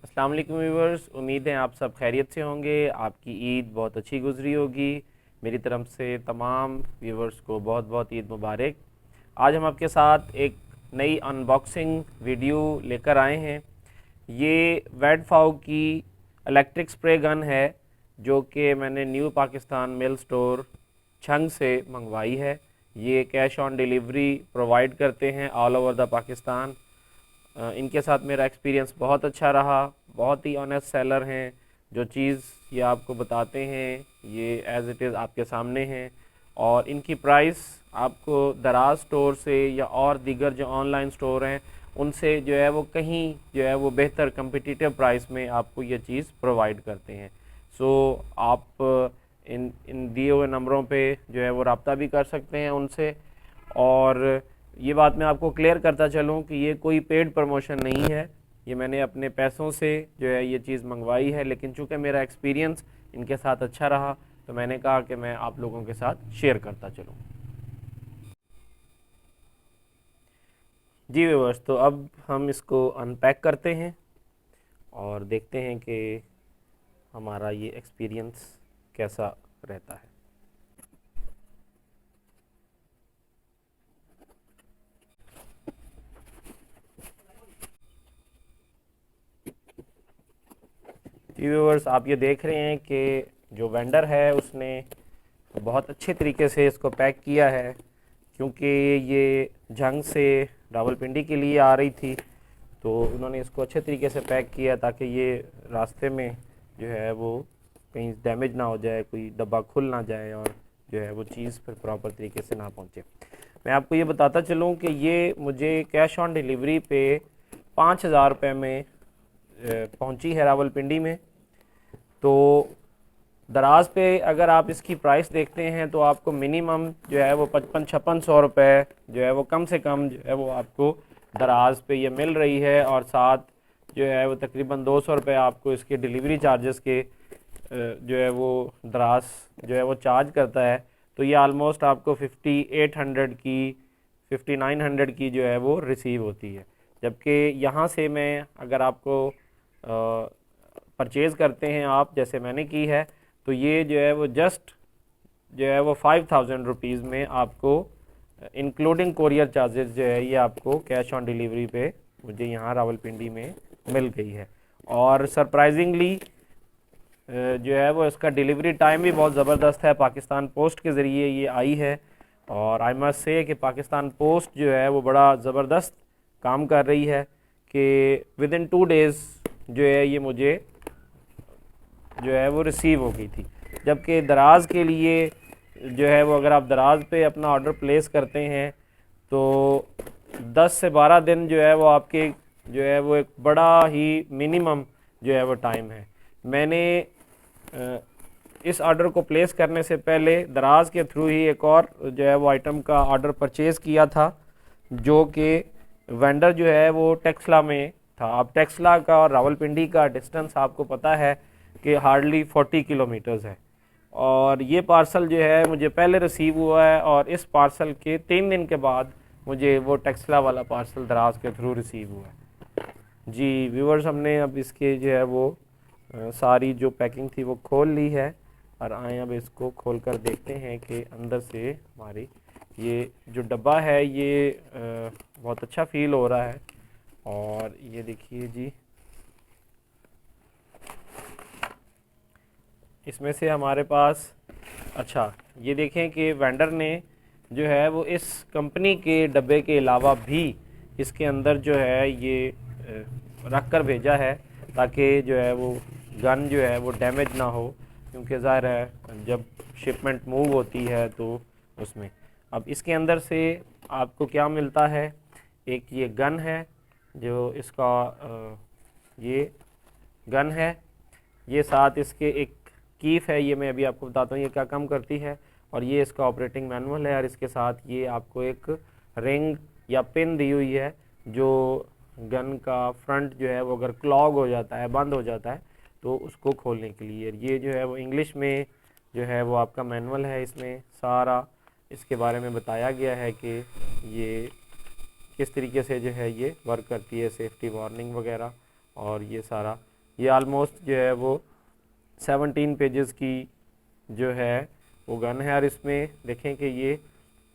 अस्सलाम वालेकुम व्यूअर्स, उम्मीद है आप सब खैरियत से होंगे। आपकी ईद बहुत अच्छी गुजरी होगी। मेरी तरफ से तमाम व्यूअर्स को बहुत बहुत ईद मुबारक। आज हम आपके साथ एक नई अनबॉक्सिंग वीडियो लेकर आए हैं। ये वेडफाउ की इलेक्ट्रिक स्प्रे गन है जो कि मैंने न्यू पाकिस्तान मेल स्टोर छंग से मंगवाई है। ये कैश ऑन डिलीवरी प्रोवाइड करते हैं ऑल ओवर द पाकिस्तान। इनके साथ मेरा एक्सपीरियंस बहुत अच्छा रहा। बहुत ही ऑनेस्ट सेलर हैं। जो चीज़ ये आपको बताते हैं ये एज़ इट इज़ आपके सामने हैं। और इनकी प्राइस आपको दराज स्टोर से या और दीगर जो ऑनलाइन स्टोर हैं उनसे जो है वो कहीं जो है वो बेहतर कम्पिटिटिव प्राइस में आपको ये चीज़ प्रोवाइड करते हैं। सो आप इन इन दिए हुए नंबरों पे जो है वो रब्ता भी कर सकते हैं उनसे। और ये बात मैं आपको क्लियर करता चलूँ कि ये कोई पेड प्रमोशन नहीं है। ये मैंने अपने पैसों से जो है ये चीज़ मंगवाई है, लेकिन चूँकि मेरा एक्सपीरियंस इनके साथ अच्छा रहा तो मैंने कहा कि मैं आप लोगों के साथ शेयर करता चलूँ। जी व्यूअर्स, तो अब हम इसको अनपैक करते हैं और देखते हैं कि हमारा ये एक्सपीरियंस कैसा रहता है। जी व्यूअर्स, आप ये देख रहे हैं कि जो वेंडर है उसने बहुत अच्छे तरीके से इसको पैक किया है, क्योंकि ये जंग से रावलपिंडी के लिए आ रही थी तो उन्होंने इसको अच्छे तरीके से पैक किया ताकि ये रास्ते में जो है वो कहीं डैमेज ना हो जाए, कोई डब्बा खुल ना जाए और जो है वो चीज़ फिर प्रॉपर तरीके से ना पहुंचे। मैं आपको ये बताता चलूँ कि ये मुझे कैश ऑन डिलीवरी पे 5,000 रुपये में पहुंची है रावलपिंडी में। तो दराज पे अगर आप इसकी प्राइस देखते हैं तो आपको मिनिमम जो है वो 55-56 रुपये जो है वो कम से कम जो है वो आपको दराज पे ये मिल रही है। और साथ जो है वो तकरीबन 200 रुपये आपको इसके डिलीवरी चार्जेस के जो है वो दराज जो है वो चार्ज करता है। तो ये आलमोस्ट आपको 5800 की 5900 की जो है वो रिसीव होती है। जबकि यहाँ से मैं अगर आपको परचेज़ करते हैं आप जैसे मैंने की है तो ये जो है वो जस्ट जो है वो 5,000 रुपीज़ में आपको इंक्लूडिंग कोरियर चार्जेस जो है ये आपको कैश ऑन डिलीवरी पे मुझे यहाँ रावलपिंडी में मिल गई है। और सरप्राइजिंगली जो है वो इसका डिलीवरी टाइम भी बहुत ज़बरदस्त है। पाकिस्तान पोस्ट के ज़रिए ये आई है और आई मस्ट से कि पाकिस्तान पोस्ट जो है वो बड़ा ज़बरदस्त काम कर रही है कि विद इन 2 डेज़ जो है ये मुझे जो है वो रिसीव हो गई थी। जबकि दराज के लिए जो है वो अगर आप दराज पे अपना ऑर्डर प्लेस करते हैं तो 10 से 12 दिन जो है वो आपके जो है वो एक बड़ा ही मिनिमम जो है वो टाइम है। मैंने इस ऑर्डर को प्लेस करने से पहले दराज के थ्रू ही एक और जो है वो आइटम का ऑर्डर परचेज़ किया था, जो कि वेंडर जो है वो टेक्सला में था। अब टेक्सला का और रावलपिंडी का डिस्टेंस आपको पता है कि हार्डली 40 किलोमीटर्स है। और ये पार्सल जो है मुझे पहले रिसीव हुआ है और इस पार्सल के 3 दिन के बाद मुझे वो टेक्सला वाला पार्सल दराज के थ्रू रिसीव हुआ है। जी व्यूअर्स, हमने अब इसके जो है वो सारी जो पैकिंग थी वो खोल ली है और आए अब इसको खोल कर देखते हैं कि अंदर से हमारी ये जो डब्बा है ये बहुत अच्छा फील हो रहा है। और ये देखिए जी, इसमें से हमारे पास अच्छा ये देखें कि वेंडर ने जो है वो इस कंपनी के डब्बे के अलावा भी इसके अंदर जो है ये रख कर भेजा है ताकि जो है वो गन जो है वो डैमेज ना हो, क्योंकि ज़ाहिर है जब शिपमेंट मूव होती है तो उसमें। अब इसके अंदर से आपको क्या मिलता है, एक ये गन है जो इसका ये गन है, ये साथ इसके एक कीफ है, ये मैं अभी आपको बताता हूँ ये क्या काम करती है। और ये इसका ऑपरेटिंग मैनुअल है और इसके साथ ये आपको एक रिंग या पिन दी हुई है जो गन का फ्रंट जो है वो अगर क्लॉग हो जाता है, बंद हो जाता है तो उसको खोलने के लिए। ये जो है वो इंग्लिश में जो है वो आपका मैनुअल है, इसमें सारा इसके बारे में बताया गया है कि ये किस तरीके से जो है ये वर्क करती है, सेफ्टी वार्निंग वगैरह और ये सारा ये ऑलमोस्ट जो है वो 17 पेजेस की जो है वो गन है। और इसमें देखें कि ये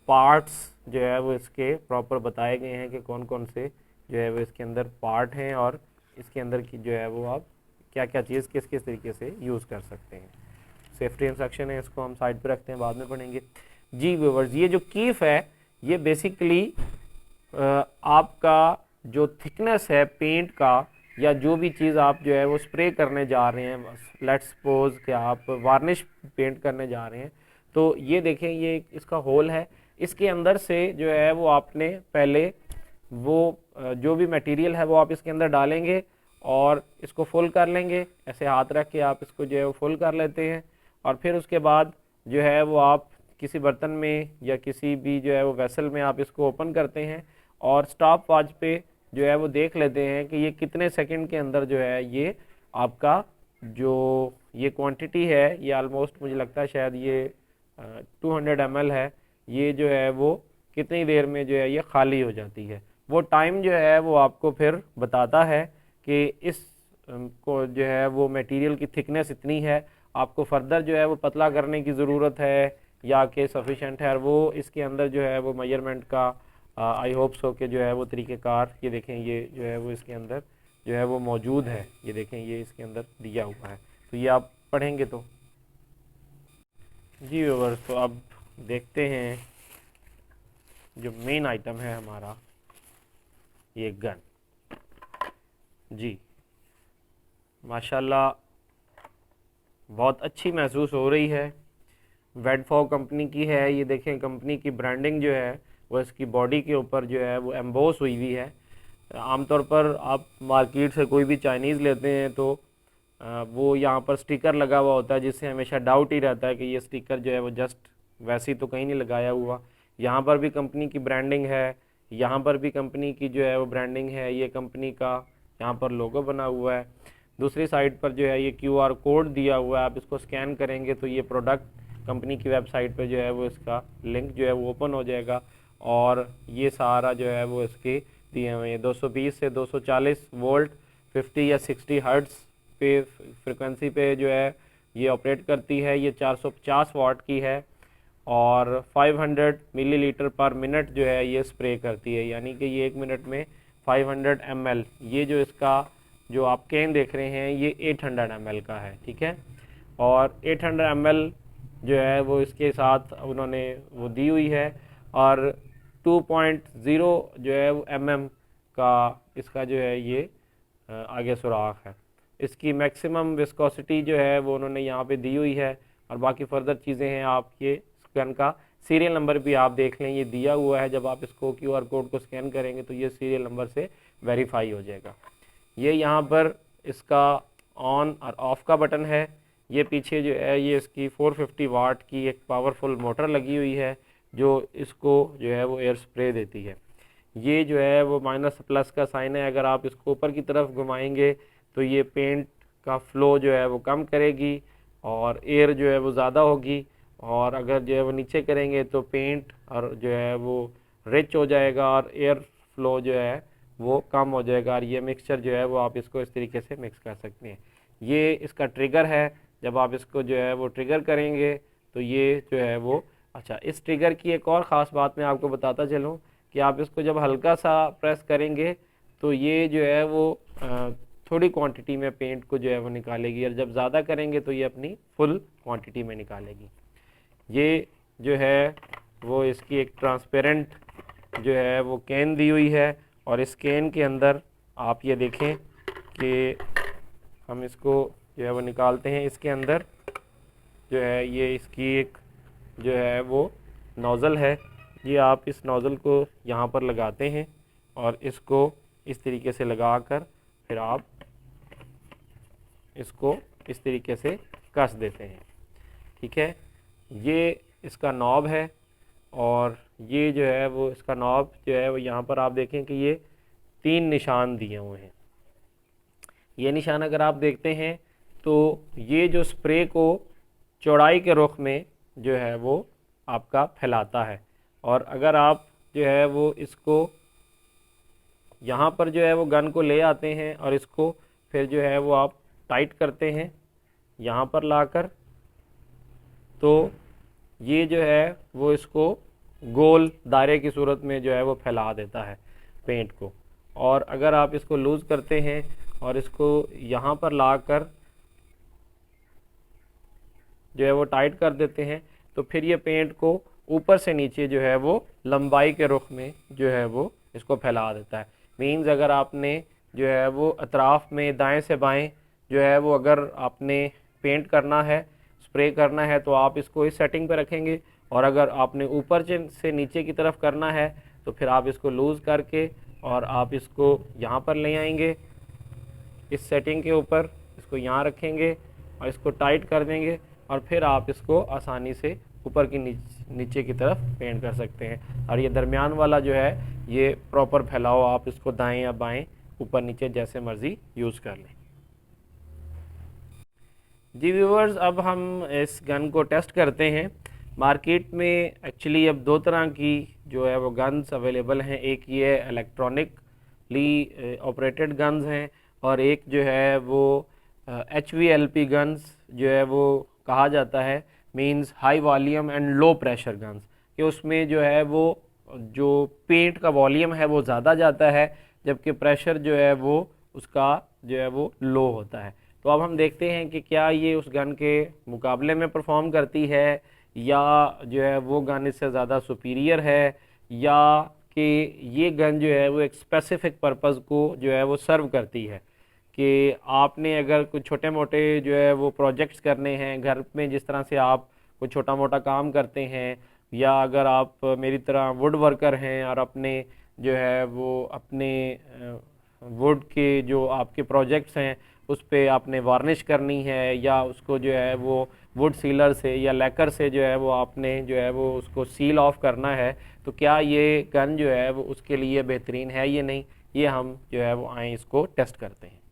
पार्ट्स जो है वो इसके प्रॉपर बताए गए हैं कि कौन कौन से जो है वो इसके अंदर पार्ट हैं और इसके अंदर की जो है वो आप क्या क्या चीज़ किस किस तरीके से यूज़ कर सकते हैं। सेफ्टी इंस्ट्रक्शन है, इसको हम साइड पे रखते हैं, बाद में पढ़ेंगे। जी व्यूअर्स, ये जो कीफ है ये बेसिकली आपका जो थिकनेस है पेंट का या जो भी चीज़ आप जो है वो स्प्रे करने जा रहे हैं, लेट्स सपोज कि आप वार्निश पेंट करने जा रहे हैं, तो ये देखें ये इसका होल है, इसके अंदर से जो है वो आपने पहले वो जो भी मटेरियल है वो आप इसके अंदर डालेंगे और इसको फुल कर लेंगे। ऐसे हाथ रख के आप इसको जो है वो फुल कर लेते हैं और फिर उसके बाद जो है वो आप किसी बर्तन में या किसी भी जो है वो वेसल में आप इसको ओपन करते हैं और स्टॉप वॉच पे जो है वो देख लेते हैं कि ये कितने सेकंड के अंदर जो है ये आपका जो ये क्वांटिटी है ये ऑलमोस्ट मुझे लगता है शायद ये 200 ml है, ये जो है वो कितनी देर में जो है ये खाली हो जाती है। वो टाइम जो है वो आपको फिर बताता है कि इस को जो है वो मटेरियल की थिकनेस इतनी है, आपको फर्दर जो है वो पतला करने की ज़रूरत है या कि सफिशेंट है। और वो इसके अंदर जो है वो मेजरमेंट का आई होप सो के जो है वो तरीक़ेकार ये देखें ये जो है वो इसके अंदर जो है वो मौजूद है, ये देखें ये इसके अंदर दिया हुआ है, तो ये आप पढ़ेंगे तो। जी व्यूअर्स, तो अब देखते हैं जो मेन आइटम है हमारा ये गन। जी माशाल्लाह बहुत अच्छी महसूस हो रही है, वेडफॉग कंपनी की है। ये देखें कंपनी की ब्रांडिंग जो है वो इसकी बॉडी के ऊपर जो है वो एम्बोस हुई हुई है। आमतौर पर आप मार्केट से कोई भी चाइनीज़ लेते हैं तो वो यहाँ पर स्टिकर लगा हुआ होता है जिससे हमेशा डाउट ही रहता है कि ये स्टिकर जो है वो जस्ट वैसे ही तो कहीं नहीं लगाया हुआ। यहाँ पर भी कंपनी की ब्रांडिंग है, यहाँ पर भी कंपनी की जो है वो ब्रांडिंग है, ये कंपनी का यहाँ पर लोगो बना हुआ है। दूसरी साइड पर जो है ये QR कोड दिया हुआ है, आप इसको स्कैन करेंगे तो ये प्रोडक्ट कंपनी की वेबसाइट पे जो है वो इसका लिंक जो है वो ओपन हो जाएगा और ये सारा जो है वो इसके दिए हुए हैं 220 से 240 वोल्ट 50 या 60 हर्ट्ज़ पे फ्रिक्वेंसी पे जो है ये ऑपरेट करती है। ये 450 वाट की है और 500 मिलीलीटर पर मिनट जो है ये स्प्रे करती है, यानी कि ये 1 मिनट में 500 ml। ये जो इसका जो आप कैन देख रहे हैं ये 800 ml का है, ठीक है। और 800 ml जो है वो इसके साथ उन्होंने वो दी हुई है और 2.0 जो है वो mm का इसका जो है ये आगे सुराख है। इसकी मैक्सिमम विस्कोसिटी जो है वो उन्होंने यहाँ पे दी हुई है और बाकी फर्दर चीज़ें हैं। आप ये गन का सीरियल नंबर भी आप देख लें, ये दिया हुआ है, जब आप इसको QR कोड को स्कैन करेंगे तो ये सीरियल नंबर से वेरीफाई हो जाएगा। ये यहाँ पर इसका ऑन और ऑफ़ का बटन है। ये पीछे जो है ये इसकी 450 वाट की एक पावरफुल मोटर लगी हुई है जो इसको जो है वो एयर स्प्रे देती है। ये जो है वो माइनस प्लस का साइन है, अगर आप इसको ऊपर की तरफ घुमाएंगे तो ये पेंट का फ्लो जो है वो कम करेगी और एयर जो है वो ज़्यादा होगी, और अगर जो है वो नीचे करेंगे तो पेंट और जो है वो रिच हो जाएगा और एयर फ्लो जो है वो कम हो जाएगा। और ये मिक्सचर जो है वो आप इसको इस तरीके से मिक्स कर सकते हैं। ये इसका ट्रिगर है, जब आप इसको जो है वो ट्रिगर करेंगे तो ये जो है वो अच्छा, इस ट्रिगर की एक और ख़ास बात मैं आपको बताता चलूँ कि आप इसको जब हल्का सा प्रेस करेंगे तो ये जो है वो थोड़ी क्वांटिटी में पेंट को जो है वो निकालेगी और जब ज़्यादा करेंगे तो ये अपनी फुल क्वांटिटी में निकालेगी। ये जो है वो इसकी एक ट्रांसपेरेंट जो है वो कैन दी हुई है और इस कैन के अंदर आप ये देखें कि हम इसको जो है वो निकालते हैं। इसके अंदर जो है ये इसकी एक जो है वो नोज़ल है, ये आप इस नोज़ल को यहाँ पर लगाते हैं और इसको इस तरीके से लगाकर फिर आप इसको इस तरीके से कस देते हैं, ठीक है। ये इसका नॉब है और ये जो है वो इसका नॉब जो है वो यहाँ पर आप देखें कि ये 3 निशान दिए हुए हैं। ये निशान अगर आप देखते हैं तो ये जो स्प्रे को चौड़ाई के रुख में जो है वो आपका फैलाता है, और अगर आप जो है वो इसको यहाँ पर जो है वो गन को ले आते हैं और इसको फिर जो है वो आप टाइट करते हैं यहाँ पर लाकर, तो ये जो है वो इसको गोल दायरे की सूरत में जो है वो फैला देता है पेंट को। और अगर आप इसको लूज़ करते हैं और इसको यहाँ पर लाकर जो है वो टाइट कर देते हैं, तो फिर ये पेंट को ऊपर से नीचे जो है वो लंबाई के रुख में जो है वो इसको फैला देता है। मीन्स अगर आपने जो है वो अतराफ़ में दाएं से बाएं जो है वो अगर आपने पेंट करना है, स्प्रे करना है, तो आप इसको इस सेटिंग पे रखेंगे। और अगर आपने ऊपर से नीचे की तरफ करना है तो फिर आप इसको लूज़ करके और आप इसको यहाँ पर ले आएंगे, इस सेटिंग के ऊपर इसको यहाँ रखेंगे और इसको टाइट कर देंगे, और फिर आप इसको आसानी से ऊपर की नीचे की तरफ पेंट कर सकते हैं। और ये दरमियान वाला जो है ये प्रॉपर फैलाव आप इसको दाएं या बाएं ऊपर नीचे जैसे मर्ज़ी यूज़ कर लें। जी व्यूअर्स, अब हम इस गन को टेस्ट करते हैं। मार्केट में एक्चुअली अब दो तरह की जो है वो गन्स अवेलेबल हैं। एक ये इलेक्ट्रॉनिकली ऑपरेटेड गन्स हैं और एक जो है वो HVLP गन्स जो है वो कहा जाता है, means high volume and low pressure guns, कि उसमें जो है वो जो पेंट का वॉल्यूम है वो ज़्यादा जाता है जबकि प्रेशर जो है वो उसका जो है वो लो होता है। तो अब हम देखते हैं कि क्या ये उस गन के मुकाबले में परफॉर्म करती है या जो है वो गन इससे ज़्यादा सुपीरियर है, या कि ये गन जो है वो एक स्पेसिफिक पर्पज़ को जो है वो सर्व करती है। कि आपने अगर कुछ छोटे मोटे जो है वो प्रोजेक्ट्स करने हैं घर में, जिस तरह से आप कुछ छोटा मोटा काम करते हैं, या अगर आप मेरी तरह वुड वर्कर हैं और अपने जो है वो अपने वुड के जो आपके प्रोजेक्ट्स हैं उस पर आपने वार्निश करनी है, या उसको जो है वो वुड सीलर से या लैकर से जो है वो आपने जो है वो उसको सील ऑफ करना है, तो क्या ये गन जो है वो उसके लिए बेहतरीन है या नहीं, ये हम जो है वो आए इसको टेस्ट करते हैं।